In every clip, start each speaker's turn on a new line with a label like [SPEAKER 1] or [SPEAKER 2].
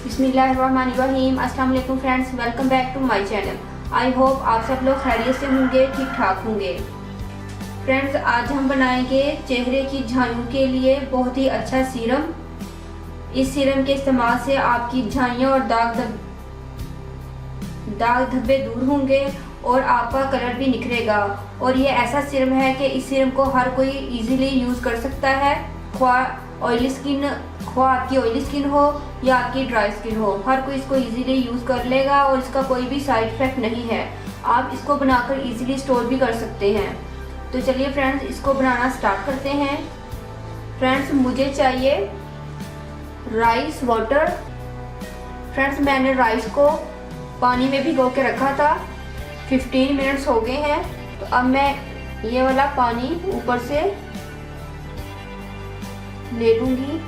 [SPEAKER 1] बिस्मिल्लाहिर्रहमानिर्रहीम। अस्सलाम वालेकुम friends, welcome back to my channel. I hope आप सब लोग खैरियत से होंगे, ठीक ठाक होंगे। फ्रेंड्स, आज हम बनाएंगे चेहरे की झाइयों के लिए बहुत ही अच्छा सीरम। इस सीरम के इस्तेमाल से आपकी झाइयाँ और दाग धब्बे दूर होंगे और आपका कलर भी निखरेगा। और ये ऐसा सीरम है कि इस सीरम को हर कोई इजीली यूज़ कर सकता है, ख्वाह आपकी ऑयली स्किन हो या आपकी ड्राई स्किन हो, हर कोई इसको इजीली यूज़ कर लेगा और इसका कोई भी साइड इफ़ेक्ट नहीं है। आप इसको बनाकर इजीली स्टोर भी कर सकते हैं। तो चलिए फ्रेंड्स, इसको बनाना स्टार्ट करते हैं। फ्रेंड्स, मुझे चाहिए राइस वाटर। फ्रेंड्स, मैंने राइस को पानी में भिगो के रखा था, 15 मिनट्स हो गए हैं। तो अब मैं ये वाला पानी ऊपर से ले लूँगी।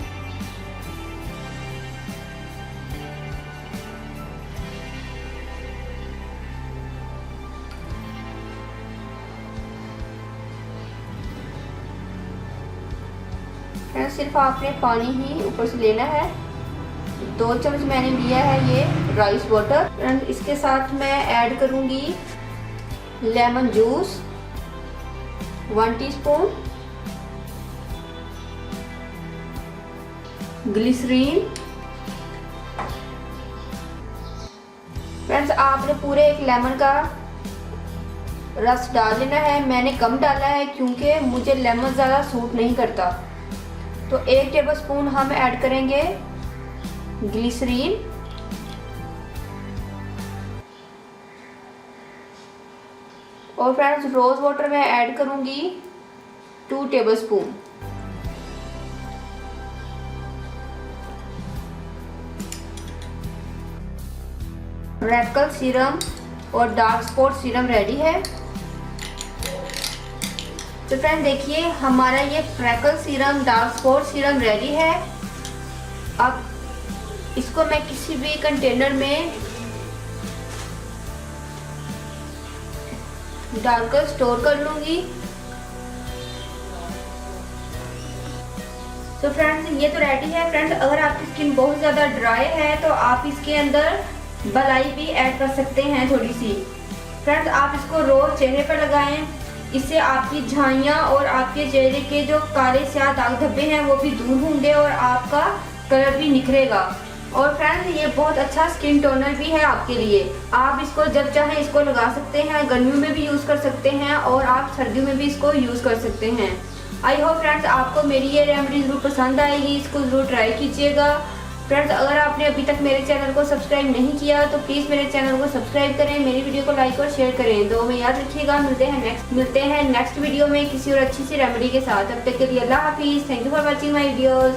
[SPEAKER 1] सिर्फ आपने पानी ही ऊपर से लेना है। 2 चम्मच मैंने लिया है ये राइस वाटर। एंड इसके साथ मैं ऐड करूँगी lemon juice 1 teaspoon, glycerine. Friends, आपने पूरे 1 लेमन का रस डाल लेना है। मैंने कम डाला है क्योंकि मुझे लेमन ज़्यादा सूट नहीं करता। तो 1 टेबलस्पून हम ऐड करेंगे ग्लिसरीन। और फ्रेंड्स, रोज़ वाटर में ऐड करूंगी 2 टेबलस्पून। रेडकल सीरम और डार्क स्पॉट सीरम रेडी है। तो फ्रेंड देखिए, हमारा ये freckle serum, dark spot serum ready है। अब इसको मैं किसी भी कंटेनर में डालकर स्टोर कर लूंगी। तो फ्रेंड्स, ये तो रेडी है। फ्रेंड्स, अगर आपकी स्किन बहुत ज़्यादा ड्राई है तो आप इसके अंदर मलाई भी ऐड कर सकते हैं थोड़ी सी। फ्रेंड्स, आप इसको रोज चेहरे पर लगाएं। इससे आपकी झाइयाँ और आपके चेहरे के जो काले स्याह दाग धब्बे हैं वो भी दूर होंगे और आपका कलर भी निखरेगा। और फ्रेंड्स, ये बहुत अच्छा स्किन टोनर भी है आपके लिए। आप इसको जब चाहें इसको लगा सकते हैं, गर्मियों में भी यूज़ कर सकते हैं और आप सर्दियों में भी इसको यूज़ कर सकते हैं। आई होप फ्रेंड्स, आपको मेरी ये रेमेडी ज़रूर पसंद आएगी। इसको ज़रूर ट्राई कीजिएगा। फ्रेंड्स, अगर आपने अभी तक मेरे चैनल को सब्सक्राइब नहीं किया तो प्लीज़ मेरे चैनल को सब्सक्राइब करें, मेरी वीडियो को लाइक और शेयर करें। दो में याद रखिएगा। मिलते हैं नेक्स्ट वीडियो में किसी और अच्छी सी रेमेडी के साथ। तब तक के लिए अल्लाह हाफिज़। Thank you for watching my videos.